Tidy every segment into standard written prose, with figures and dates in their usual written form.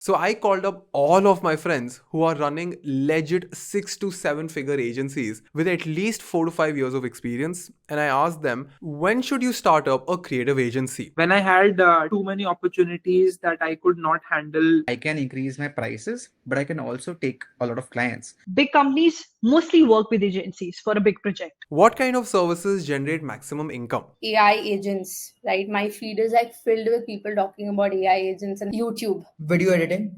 So I called up all of my friends who are running legit 6 to 7 figure agencies with at least 4 to 5 years of experience, and I asked them, when should you start up a creative agency? When I had too many opportunities that I could not handle, I can increase my prices, but I can also take a lot of clients. Big companies mostly work with agencies for a big project. What kind of services generate maximum income? AI agents, right? My feed is like filled with people talking about AI agents and YouTube. Video editing,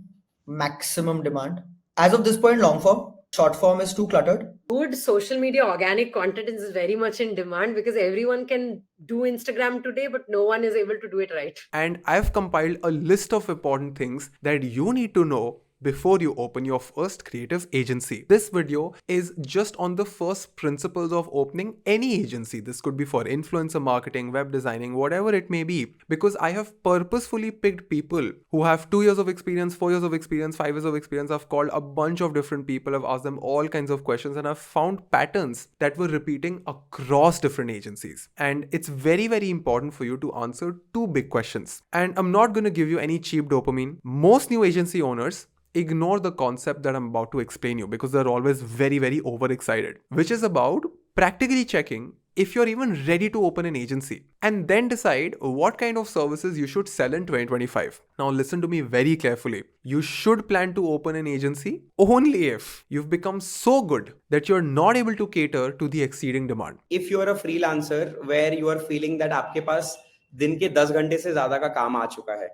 maximum demand. As of this point, long form. Short form is too cluttered. Good social media organic content is very much in demand because everyone can do Instagram today, but no one is able to do it right. And I've compiled a list of important things that you need to know before you open your first creative agency. This video is just on the first principles of opening any agency. This could be for influencer marketing, web designing, whatever it may be, because I have purposefully picked people who have 2 years of experience, 4 years of experience, 5 years of experience. I've called a bunch of different people, I've asked them all kinds of questions, and I've found patterns that were repeating across different agencies. And it's very, very important for you to answer 2 big questions. And I'm not going to give you any cheap dopamine. Most new agency owners ignore the concept that I'm about to explain you because they're always very, very overexcited, which is about practically checking if you're even ready to open an agency and then decide what kind of services you should sell in 2025. Now listen to me very carefully. You should plan to open an agency only if you've become so good that you're not able to cater to the exceeding demand. If you are a freelancer where you are feeling that आपके पास दिन के 10 घंटे से ज़्यादा का काम आ चुका है,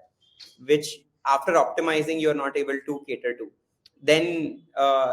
which after optimizing you're not able to cater to, then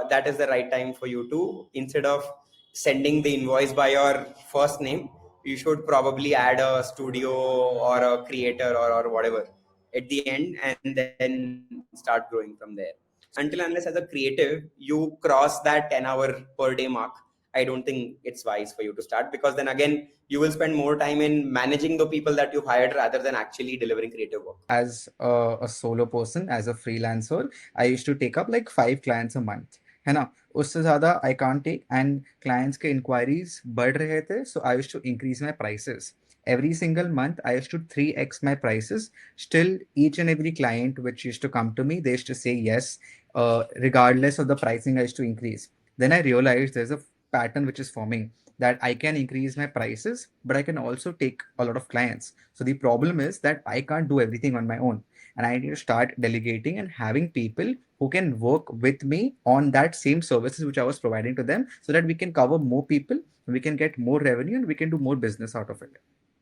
that is the right time for you to, instead of sending the invoice by your first name, you should probably add a studio or a creator or whatever at the end and then start growing from there. Until unless as a creative you cross that 10-hour per day mark, I don't think it's wise for you to start, because then again you will spend more time in managing the people that you've hired rather than actually delivering creative work. As a solo person, as a freelancer, I used to take up like 5 clients a month. है ना, उससे ज़्यादा I can't take, and clients के inquiries बढ़ रहे थे, so I used to increase my prices. Every single month, I used to 3x my prices. Still, each and every client which used to come to me, they used to say yes, regardless of the pricing I used to increase. Then I realized there's a pattern which is forming, that I can increase my prices, but I can also take a lot of clients. So the problem is that I can't do everything on my own, and I need to start delegating and having people who can work with me on that same services which I was providing to them, so that we can cover more people, we can get more revenue, and we can do more business out of it.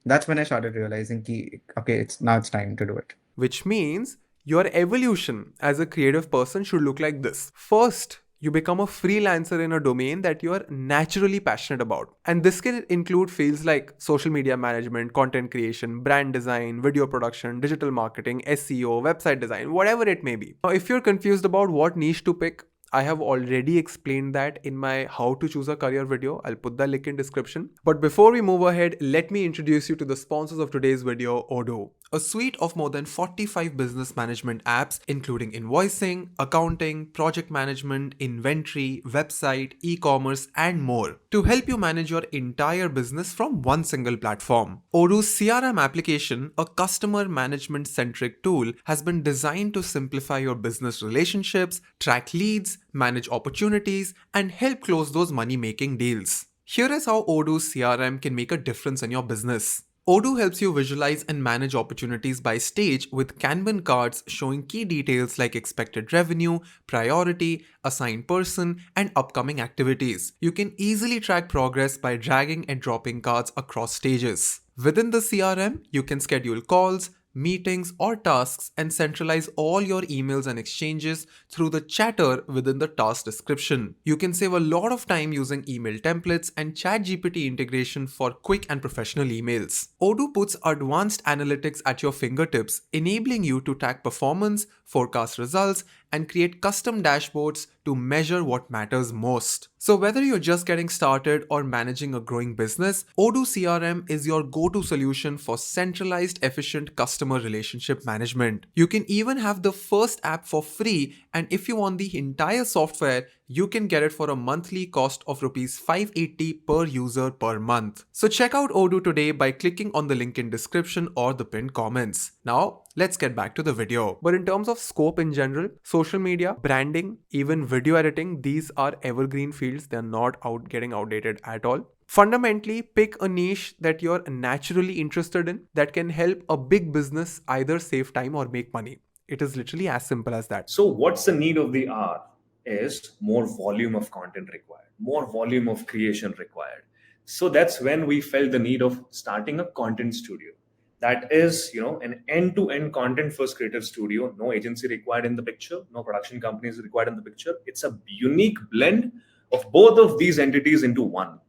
That's when I started realizing ki, okay, it's time to do it. Which means your evolution as a creative person should look like this. First, you become a freelancer in a domain that you are naturally passionate about. And this can include fields like social media management, content creation, brand design, video production, digital marketing, SEO, website design, whatever it may be. Now, if you're confused about what niche to pick, I have already explained that in my how to choose a career video. I'll put the link in description. But before we move ahead, let me introduce you to the sponsors of today's video, Odoo. A suite of more than 45 business management apps, including invoicing, accounting, project management, inventory, website, e-commerce, and more, to help you manage your entire business from one single platform. Odoo CRM application, a customer management centric tool, has been designed to simplify your business relationships, track leads, manage opportunities, and help close those money-making deals. Here is how Odoo CRM can make a difference in your business. Odoo helps you visualize and manage opportunities by stage with Kanban cards showing key details like expected revenue, priority, assigned person, and upcoming activities. You can easily track progress by dragging and dropping cards across stages. Within the CRM, you can schedule calls, meetings, or tasks and centralize all your emails and exchanges through the chatter within the task description. You can save a lot of time using email templates and ChatGPT integration for quick and professional emails. Odoo puts advanced analytics at your fingertips, enabling you to track performance, forecast results, and create custom dashboards to measure what matters most. So whether you're just getting started or managing a growing business, Odoo CRM is your go-to solution for centralized, efficient customer relationship management. You can even have the first app for free, and if you want the entire software, you can get it for a monthly cost of rupees 580 per user per month. So check out Odoo today by clicking on the link in description or the pinned comments. Now, let's get back to the video. But in terms of scope in general, social media, branding, even video editing, these are evergreen fields. They're not getting outdated at all. Fundamentally, pick a niche that you're naturally interested in that can help a big business either save time or make money. It is literally as simple as that. So what's the need of the hour is more volume of content required, more volume of creation required. So that's when we felt the need of starting a content studio. That is, an end-to-end content first creative studio, no agency required in the picture, no production companies required in the picture. It's a unique blend of both of these entities into one.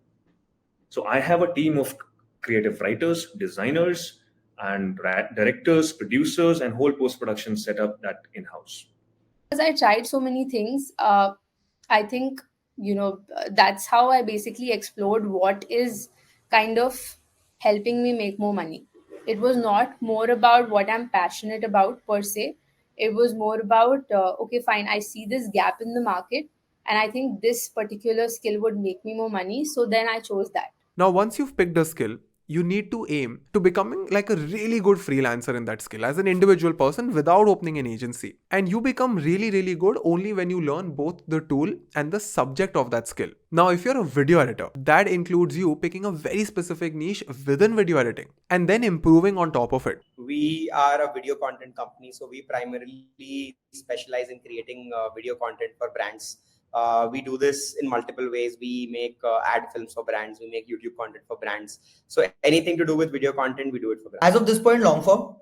So I have a team of creative writers, designers, and directors, producers, and whole post-production setup that in-house. Because I tried so many things, I think, that's how I basically explored what is kind of helping me make more money. It was not more about what I'm passionate about per se. It was more about, okay, fine, I see this gap in the market and I think this particular skill would make me more money. So then I chose that. Now, once you've picked a skill, you need to aim to becoming like a really good freelancer in that skill as an individual person without opening an agency. And you become really, really good only when you learn both the tool and the subject of that skill. Now, if you're a video editor, that includes you picking a very specific niche within video editing and then improving on top of it. We are a video content company, so we primarily specialize in creating video content for brands. We do this in multiple ways. We make ad films for brands. We make YouTube content for brands. So anything to do with video content, we do it for brands. As of this point, long form,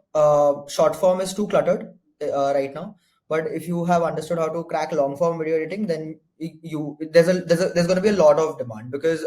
short form is too cluttered right now. But if you have understood how to crack long form video editing, then there's going to be a lot of demand, because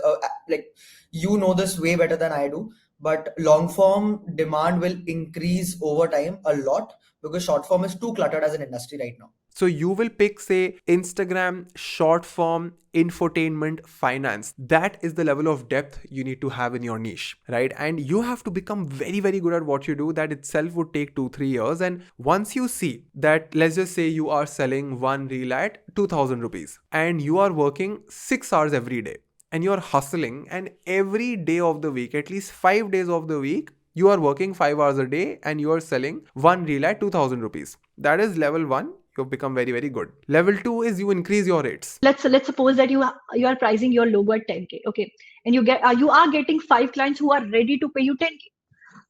you know this way better than I do. But long form demand will increase over time a lot, because short form is too cluttered as an industry right now. So you will pick, say, Instagram, short form, infotainment, finance. That is the level of depth you need to have in your niche, right? And you have to become very, very good at what you do. That itself would take 2-3 years. And once you see that, let's just say you are selling one reel at 2,000 rupees and you are working 6 hours every day and you're hustling, and every day of the week, at least 5 days of the week, you are working 5 hours a day and you are selling one reel at 2,000 rupees. That is level 1. You've become very, very good. Level 2 is you increase your rates. Let's suppose that you are pricing your logo at 10K, okay, and you are getting 5 clients who are ready to pay you 10K.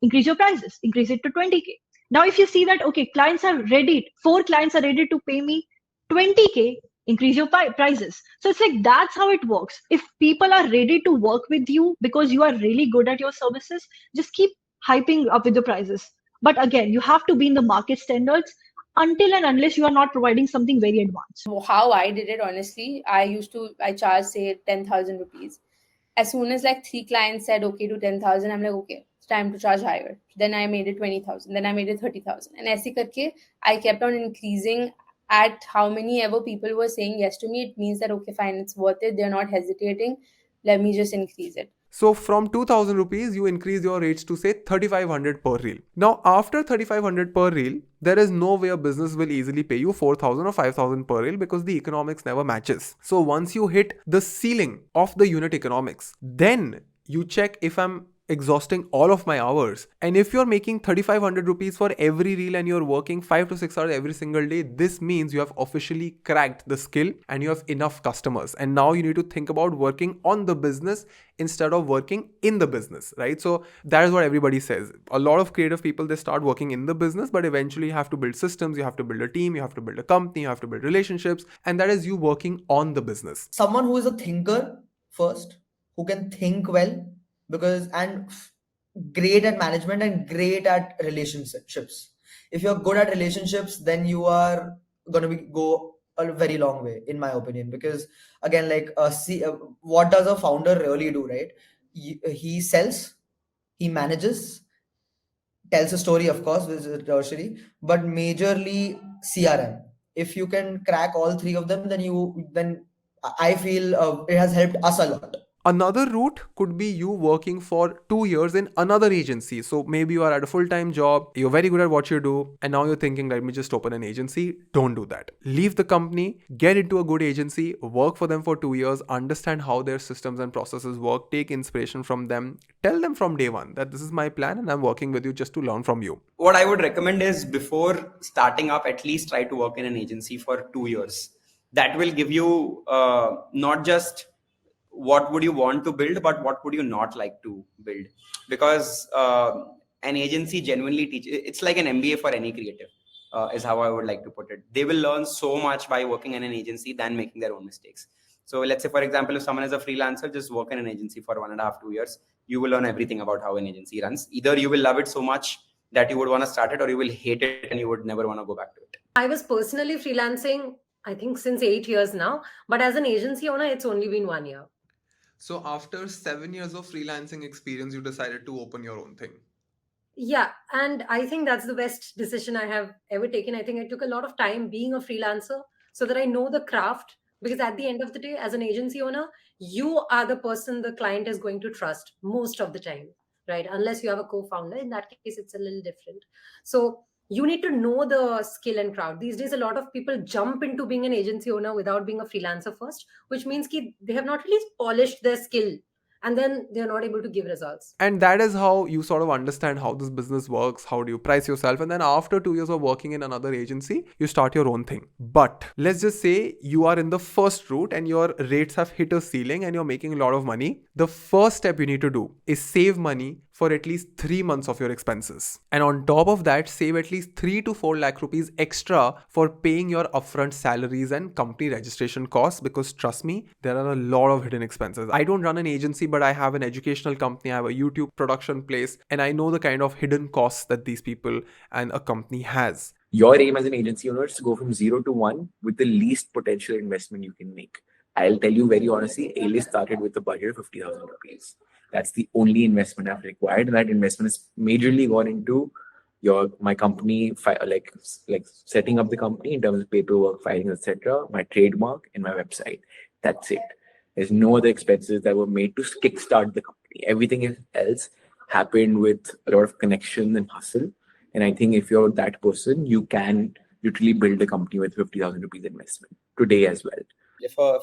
Increase your prices, increase it to 20K. Now, if you see that, okay, 4 clients are ready to pay me 20K, increase your prices. So it's like, that's how it works. If people are ready to work with you because you are really good at your services, just keep hyping up with the prices. But again, you have to be in the market standards until and unless you are not providing something very advanced. How I did it, honestly, I charged, say, 10,000 rupees. As soon as like 3 clients said okay to 10,000, I'm like, okay, it's time to charge higher. Then I made it 20,000. Then I made it 30,000. And aise karke, I kept on increasing at how many ever people were saying yes to me. It means that, okay, fine, it's worth it. They're not hesitating. Let me just increase it. So from 2,000 rupees, you increase your rates to say 3,500 per reel. Now, after 3,500 per reel, there is no way a business will easily pay you 4,000 or 5,000 per reel, because the economics never matches. So once you hit the ceiling of the unit economics, then you check if I'm exhausting all of my hours. And if you're making 3,500 rupees for every reel and you're working 5 to 6 hours every single day, this means you have officially cracked the skill and you have enough customers. And now you need to think about working on the business instead of working in the business, right? So that is what everybody says. A lot of creative people, they start working in the business, but eventually you have to build systems, you have to build a team, you have to build a company, you have to build relationships. And that is you working on the business. Someone who is a thinker first, who can think well, and great at management and great at relationships. If you're good at relationships, then you are going to go a very long way, in my opinion. Because again, what does a founder really do, right? He sells, he manages, tells a story, of course, which is tertiary, but majorly CRM. If you can crack all 3 of them, then I feel it has helped us a lot. Another route could be you working for 2 years in another agency. So maybe you are at a full-time job, you're very good at what you do, and now you're thinking, let me just open an agency. Don't do that. Leave the company, get into a good agency, work for them for 2 years, understand how their systems and processes work, take inspiration from them, tell them from day one that this is my plan and I'm working with you just to learn from you. What I would recommend is before starting up, at least try to work in an agency for 2 years. That will give you not just what would you want to build, but what would you not like to build. Because an agency genuinely teaches, it's like an MBA for any creative, is how I would like to put it. They will learn so much by working in an agency than making their own mistakes. So let's say, for example, if someone is a freelancer, just work in an agency for 1.5, 2 years. You will learn everything about how an agency runs. Either you will love it so much that you would want to start it, or you will hate it and you would never want to go back to it. I was personally freelancing, I think, since 8 years now, but as an agency owner, it's only been 1 year. So after 7 years of freelancing experience, you decided to open your own thing. Yeah, and I think that's the best decision I have ever taken. I think I took a lot of time being a freelancer so that I know the craft. Because at the end of the day, as an agency owner, you are the person the client is going to trust most of the time, right? Unless you have a co-founder. In that case, it's a little different. So you need to know the skill and craft. These days, a lot of people jump into being an agency owner without being a freelancer first, which means they have not really polished their skill. And then they're not able to give results. And that is how you sort of understand how this business works, how do you price yourself, and then after 2 years of working in another agency, you start your own thing. But let's just say you are in the first route and your rates have hit a ceiling and you're making a lot of money. The first step you need to do is save money for at least 3 months of your expenses. And on top of that, save at least 3 to 4 lakh rupees extra for paying your upfront salaries and company registration costs, because trust me, there are a lot of hidden expenses. I don't run an agency, but I have an educational company, I have a YouTube production place, and I know the kind of hidden costs that these people and a company has. Your aim as an agency owner is to go from 0 to 1 with the least potential investment you can make. I'll tell you very honestly, A-List started with a budget of 50,000 rupees. That's the only investment I've required. And that investment has majorly gone into my company, like setting up the company in terms of paperwork, filing, etc., my trademark, and my website. That's it. There's no other expenses that were made to kickstart the company. Everything else happened with a lot of connection and hustle. And I think if you're that person, you can literally build a company with 50,000 rupees investment today as well. If a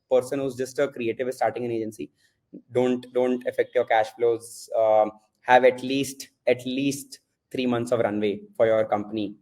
person who's just a creative is starting an agency, don't affect your cash flows. Have at least 3 months of runway for your company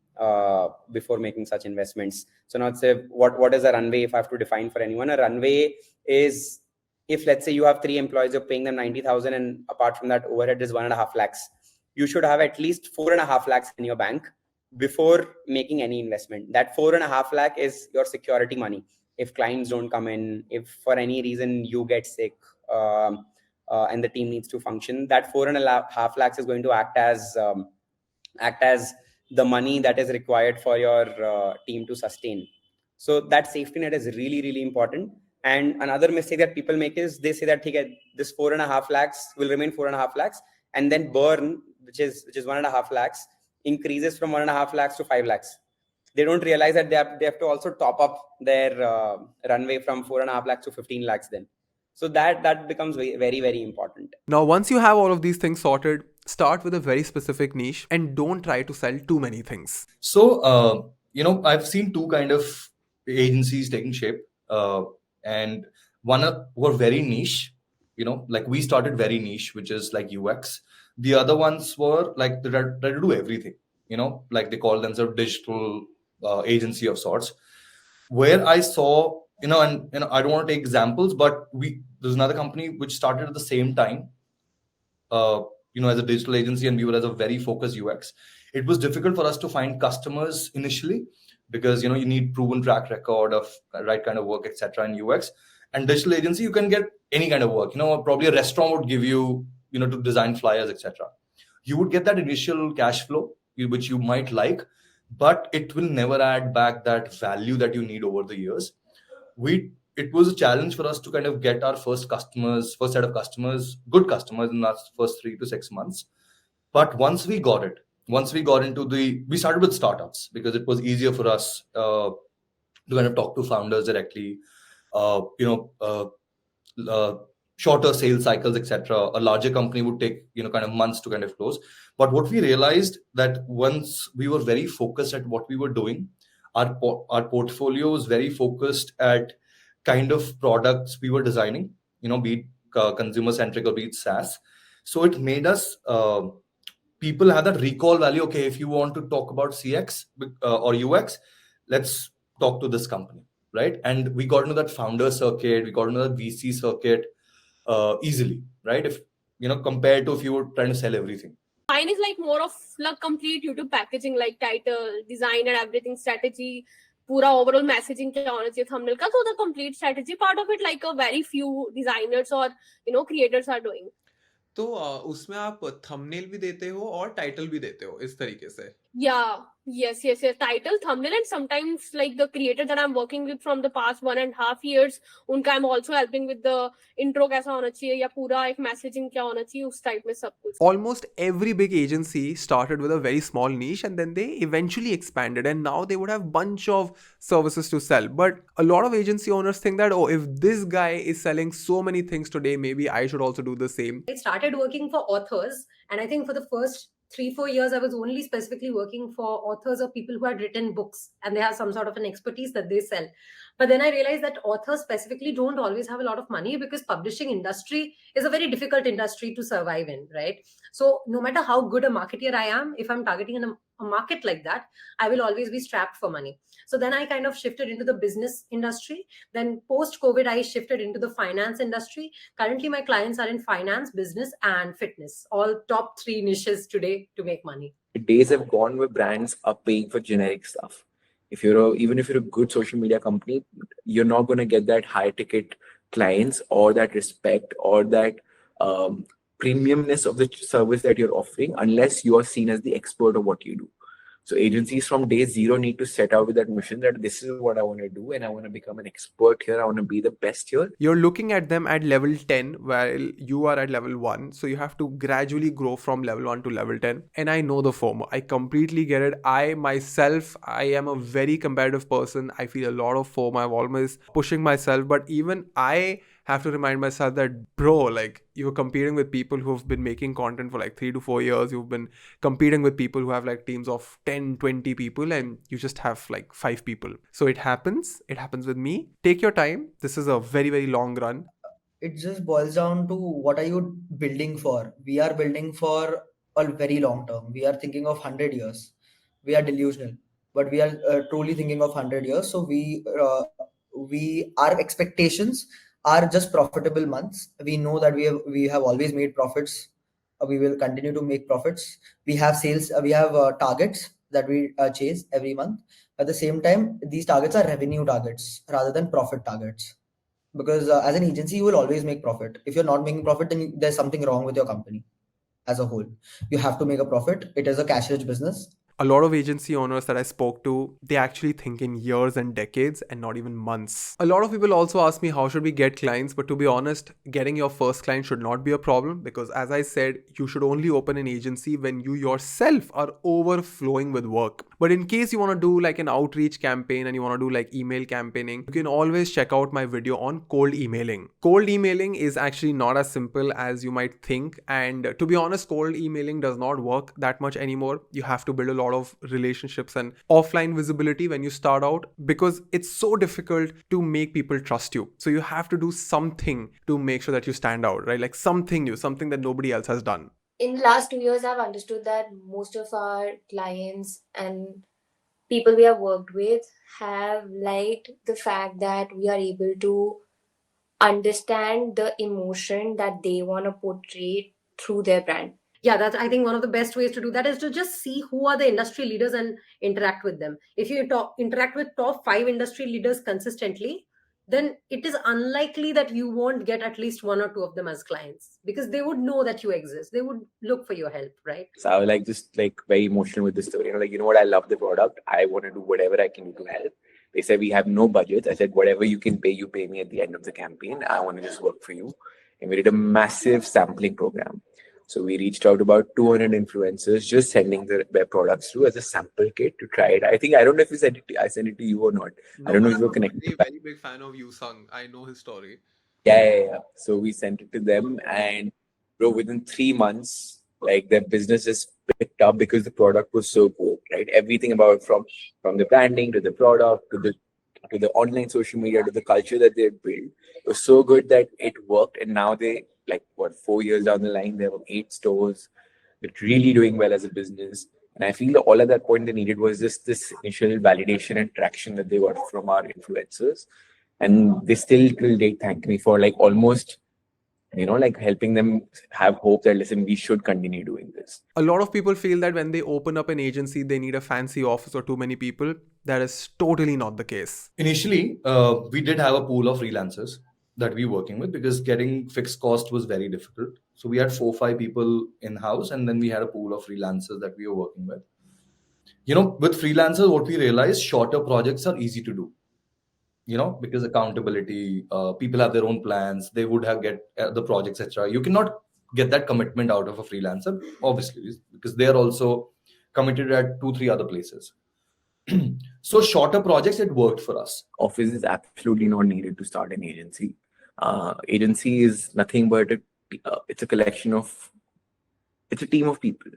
before making such investments. So not say what is a runway. If I have to define for anyone, a runway is, if let's say you have 3 employees, you're paying them 90,000, and apart from that overhead is 1.5 lakhs. You should have at least 4.5 lakhs in your bank before making any investment. That 4.5 lakh is your security money. If clients don't come in, if for any reason you get sick, and the team needs to function, that 4.5 lakhs is going to act as the money that is required for your team to sustain. So that safety net is really, really important. And another mistake that people make is they say that this 4.5 lakhs will remain 4.5 lakhs, and then burn, which is 1.5 lakhs, increases from 1.5 lakhs to 5 lakhs. They don't realize that they have to also top up their runway from 4.5 lakhs to 15 lakhs then. So that becomes very, very important. Now, once you have all of these things sorted, start with a very specific niche and don't try to sell too many things. So, I've seen two kind of agencies taking shape, and one were very niche, like we started very niche, which is like UX. The other ones were like they try to do everything, like they call themselves digital agency of sorts, where I saw, and I don't want to take examples, but there's another company which started at the same time, as a digital agency, and we were as a very focused UX. It was difficult for us to find customers initially because, you need proven track record of right kind of work, etc. in UX. And digital agency, you can get any kind of work. Probably a restaurant would give you, to design flyers, etc. You would get that initial cash flow, which you might like, but it will never add back that value that you need over the years. It was a challenge for us to kind of get our first set of customers, good customers in the first 3 to 6 months. But once we got into we started with startups because it was easier for us to kind of talk to founders directly, shorter sales cycles, etc. A larger company would take, kind of months to kind of close. But what we realized that once we were very focused at what we were doing, our portfolio was very focused at kind of products we were designing, be it consumer centric or be it SaaS. So it made us people have that recall value. Okay, if you want to talk about CX or UX, let's talk to this company, right? And we got into that founder circuit, we got into that VC circuit easily, right? If compared to if you were trying to sell everything. Mine is like more of like complete YouTube packaging, like title, design, and everything, strategy, पूरा overall messaging क्या होना चाहिए thumbnail का. So the complete strategy part of it, like a very few designers or creators are doing. तो उसमें आप thumbnail भी देते हो और टाइटल भी देते हो इस तरीके से? Yeah, yes. Title, thumbnail, and sometimes like the creator that I'm working with from the past 1.5 years, उनका I'm also helping with the intro कैसा होना चाहिए या पूरा एक messaging क्या होना चाहिए उस type में सब कुछ. Almost every big agency started with a very small niche and then they eventually expanded, and now they would have bunch of services to sell. But a lot of agency owners think that, oh, if this guy is selling so many things today, maybe I should also do the same. I started working for authors, and I think for the first 3-4 years I was only specifically working for authors or people who had written books and they have some sort of an expertise that they sell. But then I realized that authors specifically don't always have a lot of money because publishing industry is a very difficult industry to survive in, right? So no matter how good a marketer I am, if I'm targeting a market like that, I will always be strapped for money. So then I kind of shifted into the business industry. Then post-COVID, I shifted into the finance industry. Currently, my clients are in finance, business, and fitness, all top 3 niches today to make money. Days have gone where brands are paying for generic stuff. Even if you're a good social media company, you're not going to get that high ticket clients or that respect or that premiumness of the service that you're offering unless you are seen as the expert of what you do. So agencies from day zero need to set out with that mission that this is what I want to do and I want to become an expert here. I want to be the best here. You're looking at them at level 10 while you are at level 1. So you have to gradually grow from level 1 to level 10. And I know the FOMO. I completely get it. I am a very competitive person. I feel a lot of FOMO. I'm always pushing myself. But even I have to remind myself that, bro, like you're competing with people who've been making content for like 3 to 4 years. You've been competing with people who have like teams of 10, 20 people and you just have like 5 people. So it happens with me. Take your time. This is a very, very long run. It just boils down to what are you building for? We are building for a very long term. We are thinking of 100 years. We are delusional, but we are truly thinking of 100 years. So our expectations are just profitable months. We know that we have always made profits. We will continue to make profits. We have sales. We have targets that we chase every month. At the same time, these targets are revenue targets rather than profit targets. Because as an agency, you will always make profit. If you're not making profit, then there's something wrong with your company as a whole. You have to make a profit. It is a cash-rich business. A lot of agency owners that I spoke to, they actually think in years and decades and not even months. A lot of people also ask me how should we get clients, but to be honest, getting your first client should not be a problem because as I said, you should only open an agency when you yourself are overflowing with work. But in case you want to do like an outreach campaign and you want to do like email campaigning, you can always check out my video on cold emailing. Cold emailing is actually not as simple as you might think, and to be honest, cold emailing does not work that much anymore. You have to build a lot of relationships and offline visibility when you start out because it's so difficult to make people trust you. So you have to do something to make sure that you stand out, right? Like something new, something that nobody else has done. In the last 2 years, I've understood that most of our clients and people we have worked with have liked the fact that we are able to understand the emotion that they want to portray through their brand. Yeah, that's I think one of the best ways to do that is to just see who are the industry leaders and interact with them. If you interact with top 5 industry leaders consistently, then it is unlikely that you won't get at least 1 or 2 of them as clients because they would know that you exist. They would look for your help, right? So I was just very emotional with this story. You know what? I love the product. I want to do whatever I can do to help. They said, we have no budget. I said, whatever you can pay, you pay me at the end of the campaign. I want to just work for you. And we did a massive sampling program. So we reached out to about 200 influencers, just sending their products through as a sample kit to try it. I don't know if I sent it to you or not. No, I don't know if I'm you're a connected. very big fan of Yu Sung. I know his story. Yeah. So we sent it to them, and bro, within 3 months, like their business just picked up because the product was so good, right? Everything about from the branding to the product to the online social media to the culture that they had built was so good that it worked. And now they, like, what, 4 years down the line, they have 8 stores. They're really doing well as a business. And I feel that all at that point they needed was just this initial validation and traction that they got from our influencers. And they still till date thank me for, like, almost, like helping them have hope that, listen, we should continue doing this. A lot of people feel that when they open up an agency, they need a fancy office or too many people. That is totally not the case. Initially, we did have a pool of freelancers that we were working with because getting fixed cost was very difficult. So we had 4-5 people in house, and then we had a pool of freelancers that we were working with. With freelancers, what we realized, shorter projects are easy to do. Because accountability, people have their own plans, they would have get the projects, etc. You cannot get that commitment out of a freelancer, obviously, because they are also committed at 2-3 other places. So shorter projects, it worked for us. Office is absolutely not needed to start an agency. Agency is nothing but it's a collection of, it's a team of people,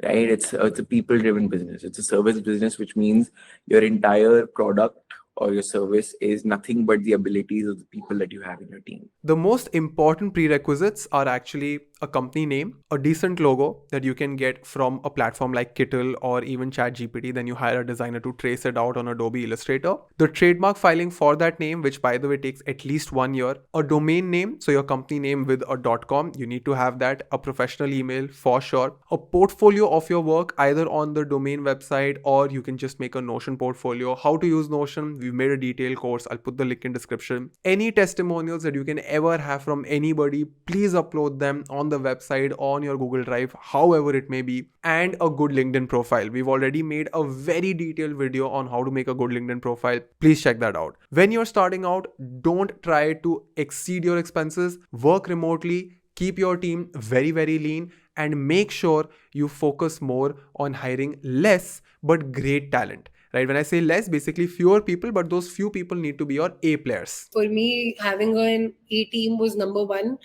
right? It's a people-driven business. It's a service business, which means your entire product or your service is nothing but the abilities of the people that you have in your team. The most important prerequisites are actually a company name, a decent logo that you can get from a platform like Kittle or even ChatGPT. Then you hire a designer to trace it out on Adobe Illustrator. The trademark filing for that name, which by the way takes at least 1 year. A domain name, so your company name with a .com, you need to have that. A professional email for sure. A portfolio of your work either on the domain website, or you can just make a Notion portfolio. How to use Notion, we've made a detailed course. I'll put the link in description. Any testimonials that you can ever have from anybody, please upload them on the website, on your Google Drive, however it may be. And a good LinkedIn profile. We've already made a very detailed video on how to make a good LinkedIn profile. Please check that out. When you're starting out, don't try to exceed your expenses. Work remotely, keep your team very, very lean, and make sure you focus more on hiring less but great talent. Right? When I say less, basically fewer people, but those few people need to be your A players. For me, having an A team was number one.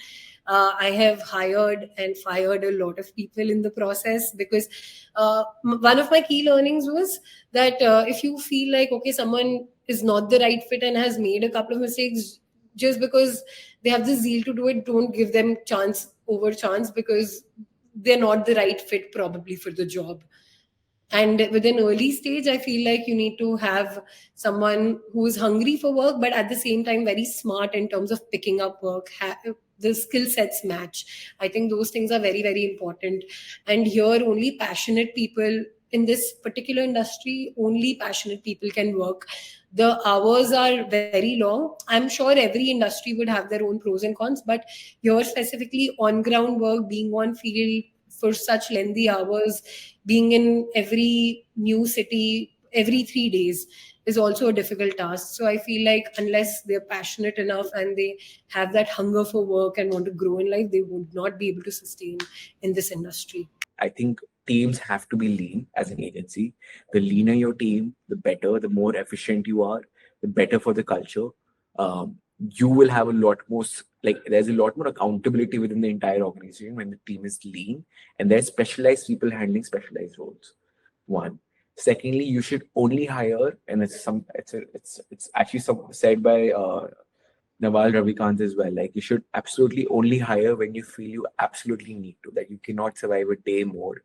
I have hired and fired a lot of people in the process because one of my key learnings was that if you feel like, okay, someone is not the right fit and has made a couple of mistakes, just because they have the zeal to do it, don't give them chance over chance, because they're not the right fit probably for the job. And with an early stage, I feel like you need to have someone who is hungry for work, but at the same time very smart in terms of picking up work. The skill sets match. I think those things are very, very important. And here, only passionate people in this particular industry, only passionate people can work. The hours are very long. I'm sure every industry would have their own pros and cons, but here specifically on ground work, being on field for such lengthy hours, being in every new city every 3 days is also a difficult task. So I feel like unless they're passionate enough and they have that hunger for work and want to grow in life, they would not be able to sustain in this industry. I think teams have to be lean as an agency. The leaner your team, the better, the more efficient you are, the better for the culture. You will have a lot more, there's a lot more accountability within the entire organization when the team is lean and there's specialized people handling specialized roles. One. Secondly, you should only hire, and it's actually said by Naval Ravikant as well. Like, you should absolutely only hire when you feel you absolutely need to. That you cannot survive a day more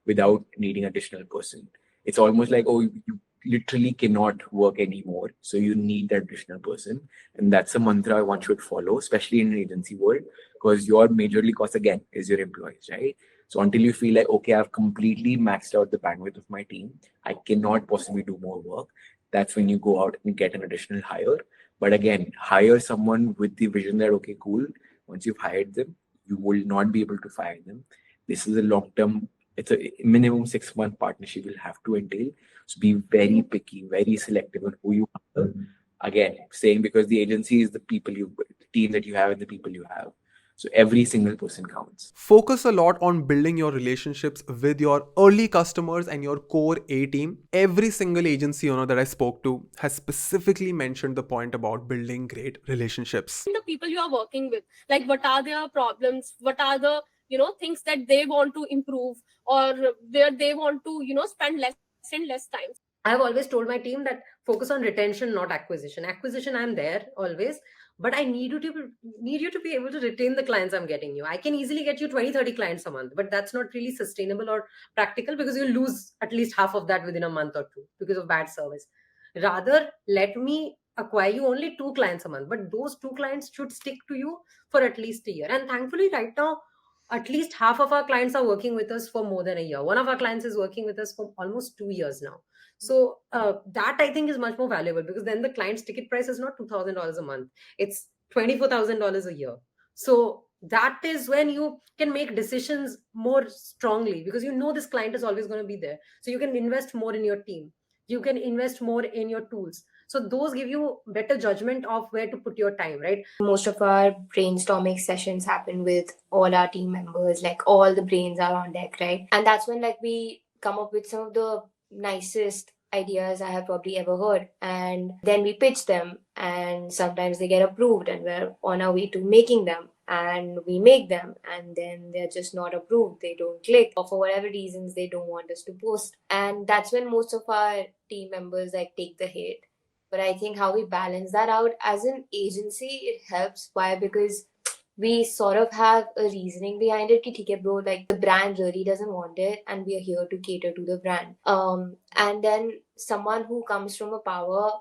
without needing additional person. It's almost like, oh, you literally cannot work anymore, so you need that additional person, and that's a mantra one should follow, especially in an agency world, because your majorly cost again is your employees, right? So until you feel like, okay, I've completely maxed out the bandwidth of my team, I cannot possibly do more work, that's when you go out and get an additional hire. But again, hire someone with the vision that, okay, cool, once you've hired them, you will not be able to fire them. This is a long-term, it's a minimum 6-month partnership will have to entail. So be very picky, very selective on who you hire. Again, saying because the agency is the people the team that you have and the people you have. So every single person counts. Focus a lot on building your relationships with your early customers and your core A team. Every single agency owner that I spoke to has specifically mentioned the point about building great relationships. The people you are working with, like what are their problems, what are the things that they want to improve, or where they want to spend less and less time. I've always told my team that focus on retention, not acquisition. Acquisition, I'm there always, but I need you to be able to retain the clients I'm getting you. I can easily get you 20, 30 clients a month, but that's not really sustainable or practical because you lose at least half of that within a month or two because of bad service. Rather, let me acquire you only 2 clients a month, but those 2 clients should stick to you for at least a year. And thankfully, right now, at least half of our clients are working with us for more than a year. One of our clients is working with us for almost 2 years now. So that I think is much more valuable because then the client's ticket price is not $2,000 a month. It's $24,000 a year. So that is when you can make decisions more strongly because you know this client is always going to be there. So you can invest more in your team. You can invest more in your tools. So those give you better judgment of where to put your time, right? Most of our brainstorming sessions happen with all our team members, like all the brains are on deck, right? And that's when like we come up with some of the nicest ideas I have probably ever heard. And then we pitch them, and sometimes they get approved, and we're on our way to making them. And we make them, and then they're just not approved. They don't click, or for whatever reasons, they don't want us to post. And that's when most of our team members like take the hit. But I think how we balance that out as an agency, it helps. Why? Because we sort of have a reasoning behind it. Ki, "Theek hai, bro, like the brand really doesn't want it, and we are here to cater to the brand." And then someone who comes from a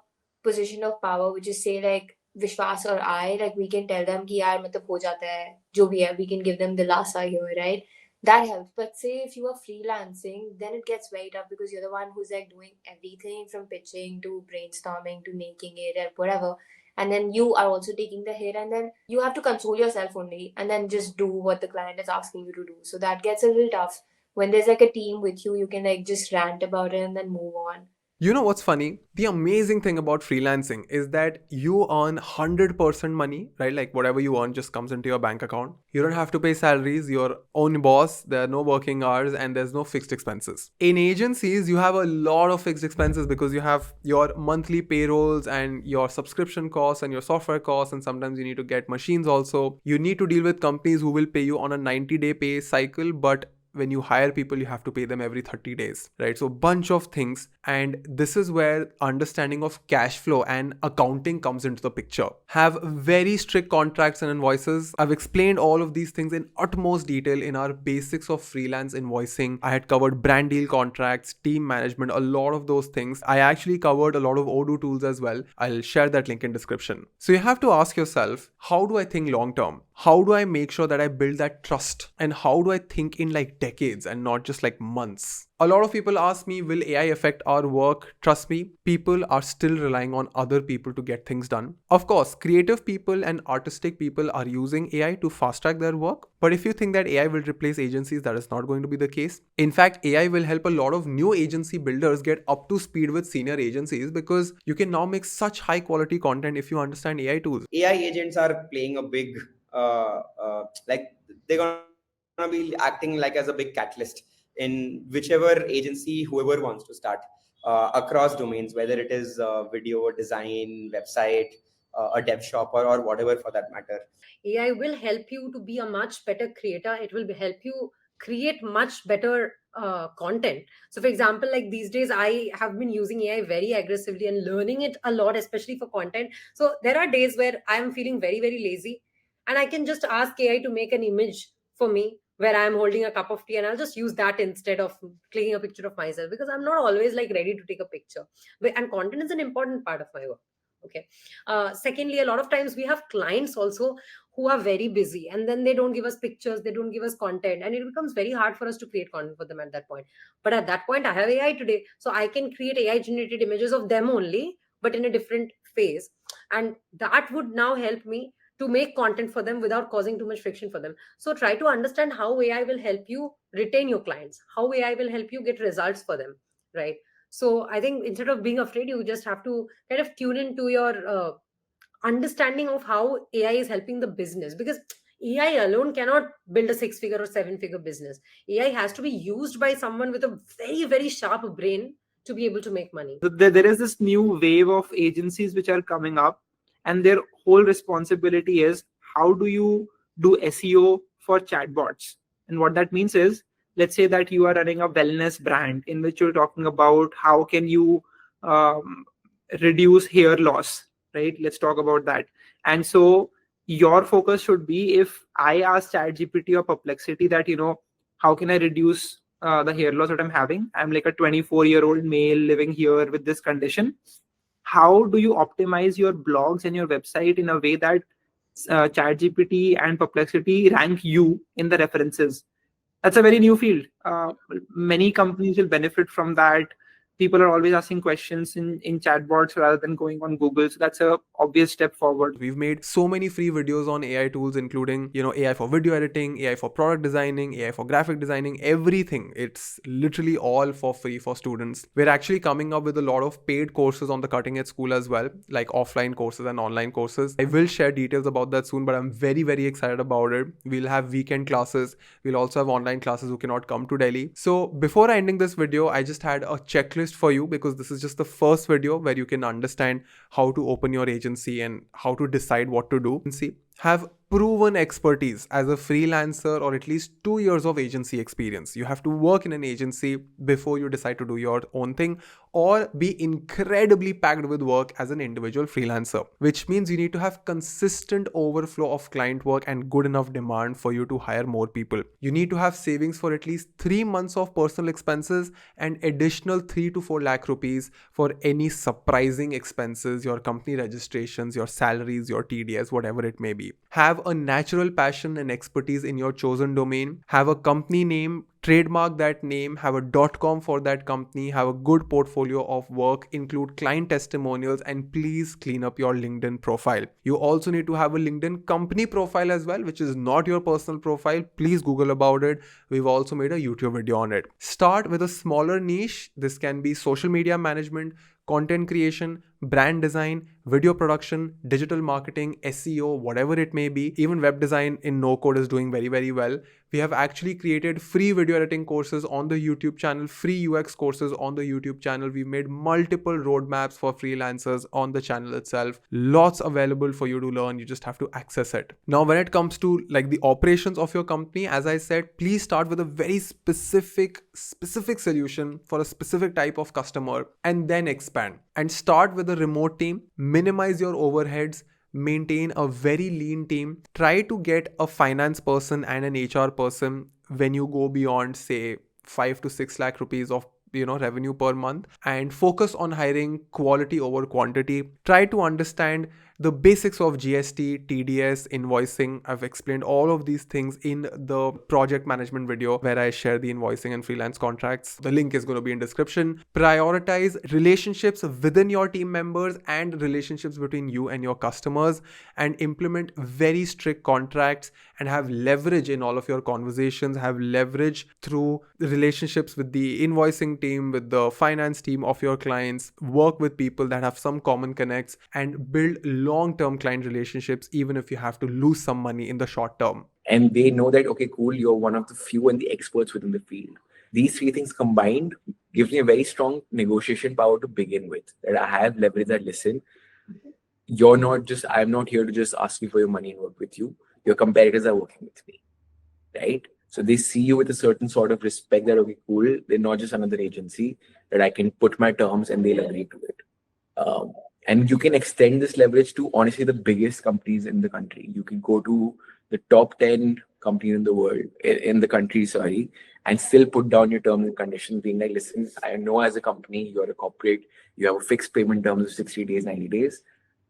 position of power, which is say like Vishwas or I, like we can tell them ki yaar matlab ho jata hai, jo bhi hai, we can give them dilasa here, right? That helps. But say if you are freelancing, then it gets very tough because you're the one who's like doing everything from pitching to brainstorming to making it and whatever. And then you are also taking the hit, and then you have to console yourself only and then just do what the client is asking you to do. So that gets a little tough. When there's like a team with you, you can like just rant about it and then move on. You know what's funny? The amazing thing about freelancing is that you earn 100% money, right? Like whatever you earn just comes into your bank account. You don't have to pay salaries, your own boss, there are no working hours, and there's no fixed expenses. In agencies, you have a lot of fixed expenses because you have your monthly payrolls and your subscription costs and your software costs, and sometimes you need to get machines also. You need to deal with companies who will pay you on a 90-day pay cycle, but when you hire people, you have to pay them every 30 days, right? So bunch of things. And this is where understanding of cash flow and accounting comes into the picture. Have very strict contracts and invoices. I've explained all of these things in utmost detail in our basics of freelance invoicing. I had covered brand deal contracts, team management, a lot of those things. I actually covered a lot of Odoo tools as well. I'll share that link in description. So you have to ask yourself, how do I think long term? How do I make sure that I build that trust? And how do I think in like decades and not just like months? A lot of people ask me, will AI affect our work? Trust me, people are still relying on other people to get things done. Of course, creative people and artistic people are using AI to fast track their work. But if you think that AI will replace agencies, that is not going to be the case. In fact, AI will help a lot of new agency builders get up to speed with senior agencies because you can now make such high quality content if you understand AI tools. AI agents are playing a big, like they're gonna be acting like as a big catalyst in whichever agency whoever wants to start across domains, whether it is video, design, website, a dev shop, or whatever for that matter. AI will help you to be a much better creator. It will help you create much better content. So, for example, like these days, I have been using AI very aggressively and learning it a lot, especially for content. So, there are days where I am feeling very, very lazy, and I can just ask AI to make an image for me where I'm holding a cup of tea, and I'll just use that instead of clicking a picture of myself because I'm not always like ready to take a picture. And content is an important part of my work. Okay. Secondly, a lot of times we have clients also who are very busy, and then they don't give us pictures, they don't give us content, and it becomes very hard for us to create content for them at that point. But at that point, I have AI today, so I can create AI generated images of them only, but in a different phase, and that would now help me to make content for them without causing too much friction for them. So try to understand how AI will help you retain your clients, how AI will help you get results for them, right? So I think instead of being afraid, you just have to kind of tune into your understanding of how AI is helping the business, because AI alone cannot build a 6-figure or 7-figure business. AI has to be used by someone with a very, very sharp brain to be able to make money. So there is this new wave of agencies which are coming up, and their whole responsibility is how do you do SEO for chatbots? And what that means is, let's say that you are running a wellness brand in which you're talking about how can you um, reduce hair loss, right? Let's talk about that. And so your focus should be, if I ask ChatGPT or Perplexity that, how can I reduce the hair loss that I'm having? I'm like a 24-year-old male living here with this condition. How do you optimize your blogs and your website in a way that ChatGPT and Perplexity rank you in the references? That's a very new field. Many companies will benefit from that. People are always asking questions in chatbots rather than going on Google. So that's a obvious step forward. We've made so many free videos on AI tools, including, AI for video editing, AI for product designing, AI for graphic designing, everything. It's literally all for free for students. We're actually coming up with a lot of paid courses on the Cutting Edge School as well, like offline courses and online courses. I will share details about that soon, but I'm very, very excited about it. We'll have weekend classes. We'll also have online classes who cannot come to Delhi. So before ending this video, I just had a checklist for you, because this is just the first video where you can understand how to open your agency and how to decide what to do. Have proven expertise as a freelancer, or at least 2 years of agency experience. You have to work in an agency before you decide to do your own thing, or be incredibly packed with work as an individual freelancer, which means you need to have consistent overflow of client work and good enough demand for you to hire more people. You need to have savings for at least 3 months of personal expenses and additional 3 to 4 lakh rupees for any surprising expenses, your company registrations, your salaries, your TDS, whatever it may be. Have a natural passion and expertise in your chosen domain. Have a company name, trademark that name, have a .com for that company, have a good portfolio of work, include client testimonials, and please clean up your LinkedIn profile. You also need to have a LinkedIn company profile as well, which is not your personal profile. Please Google about it. We've also made a YouTube video on it. Start with a smaller niche. This can be social media management, content creation, brand design, video production, digital marketing, SEO, whatever it may be. Even web design in no code is doing very, very well. We have actually created free video editing courses on the YouTube channel, free UX courses on the YouTube channel. We've made multiple roadmaps for freelancers on the channel itself. Lots available for you to learn. You just have to access it. Now, when it comes to like the operations of your company, as I said, please start with a very specific solution for a specific type of customer, and then expand. And start with a remote team, minimize your overheads, maintain a very lean team. Try to get a finance person and an HR person when you go beyond, say, 5 to 6 lakh rupees of revenue per month, and focus on hiring quality over quantity. Try to understand the basics of GST, TDS, invoicing. I've explained all of these things in the project management video where I share the invoicing and freelance contracts. The link is going to be in description. Prioritize relationships within your team members and relationships between you and your customers, and implement very strict contracts, and have leverage in all of your conversations. Have leverage through the relationships with the invoicing team, with the finance team of your clients. Work with people that have some common connects, and build long-term client relationships, even if you have to lose some money in the short term. And they know that, okay, cool, you're one of the few and the experts within the field. These three things combined gives me a very strong negotiation power to begin with. That I have leverage that, listen, I'm not here to just ask you for your money and work with you. Your competitors are working with me, right? So they see you with a certain sort of respect that, okay, cool, they're not just another agency, that I can put my terms and they'll agree to it. And you can extend this leverage to, honestly, the biggest companies in the country. You can go to the top 10 companies in the world, in the country, and still put down your terms and conditions, being like, listen, I know as a company, you're a corporate, you have a fixed payment terms of 60 days, 90 days,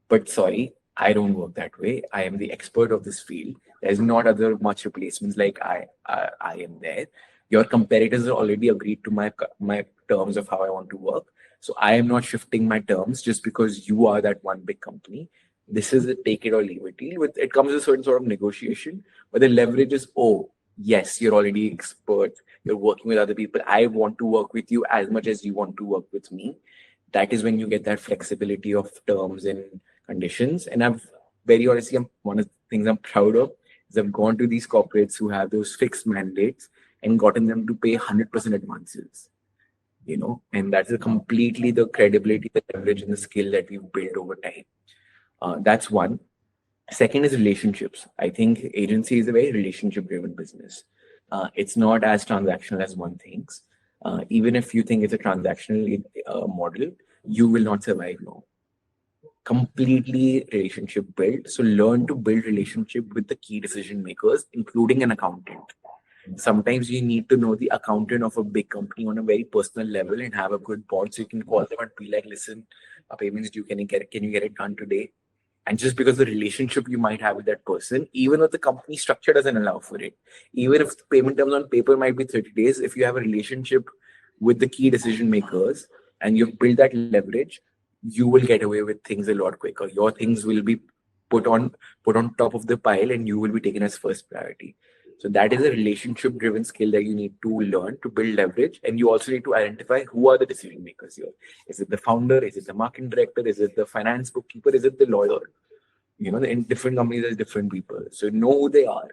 but sorry, I don't work that way. I am the expert of this field. There's not other much replacements like I am there. Your competitors have already agreed to my terms of how I want to work. So I am not shifting my terms just because you are that one big company. This is a take it or leave it deal. It comes with a certain sort of negotiation, but the leverage is, oh, yes, you're already expert. You're working with other people. I want to work with you as much as you want to work with me. That is when you get that flexibility of terms and conditions. And I'm very honestly, one of the things I'm proud of is I've gone to these corporates who have those fixed mandates and gotten them to pay 100% advances. And that's completely the credibility, the leverage, and the skill that we've built over time. That's one. Second is relationships. I think agency is a very relationship-driven business. It's not as transactional as one thinks. Even if you think it's a transactional model, you will not survive long. Completely relationship built. So learn to build relationship with the key decision makers, including an accountant. Sometimes you need to know the accountant of a big company on a very personal level and have a good bond, so you can call them and be like, listen, a payment's due, can you get it done today? And just because the relationship you might have with that person, even if the company structure doesn't allow for it, even if the payment terms on paper might be 30 days, if you have a relationship with the key decision makers and you've built that leverage, you will get away with things a lot quicker. Your things will be put on top of the pile and you will be taken as first priority. So that is a relationship driven skill that you need to learn to build leverage. And you also need to identify who are the decision makers here. Is it the founder? Is it the marketing director? Is it the finance bookkeeper? Is it the lawyer? In different companies, there's different people. So know who they are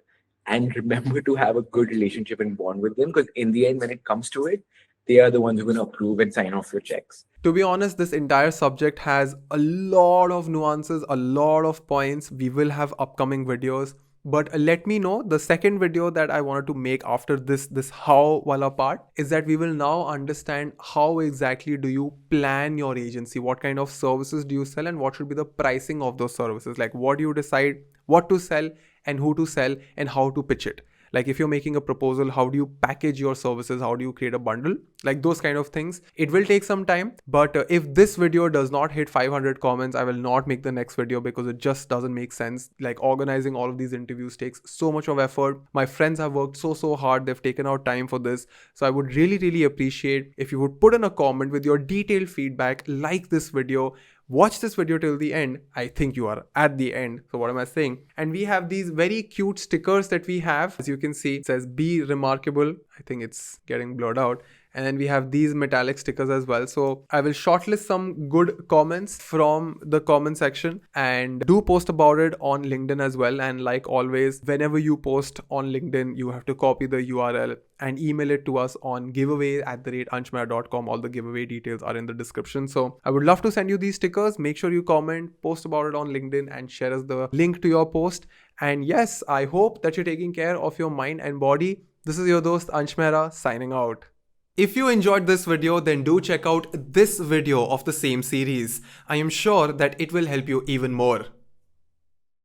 and remember to have a good relationship and bond with them, because in the end, when it comes to it, they are the ones who are going to approve and sign off your checks. To be honest, this entire subject has a lot of nuances, a lot of points. We will have upcoming videos. But let me know, the second video that I wanted to make after this how wala part is that we will now understand how exactly do you plan your agency, what kind of services do you sell, and what should be the pricing of those services. Like, what do you decide what to sell and who to sell and how to pitch it. Like, if you're making a proposal, how do you package your services? How do you create a bundle? Like those kind of things. It will take some time, but if this video does not hit 500 comments, I will not make the next video because it just doesn't make sense. Like, organizing all of these interviews takes so much of effort. My friends have worked so hard. They've taken out time for this. So I would really appreciate if you would put in a comment with your detailed feedback, like this video. Watch this video till the end. I think you are at the end. So what am I saying? And we have these very cute stickers that we have. As you can see, it says be remarkable. I think it's getting blurred out. And then we have these metallic stickers as well. So I will shortlist some good comments from the comment section and do post about it on LinkedIn as well. And like always, whenever you post on LinkedIn, you have to copy the URL and email it to us on giveaway@anshmara.com. All the giveaway details are in the description. So I would love to send you these stickers. Make sure you comment, post about it on LinkedIn and share us the link to your post. And yes, I hope that you're taking care of your mind and body. This is your dost Ansh Mehra signing out. If you enjoyed this video, then do check out this video of the same series. I am sure that it will help you even more.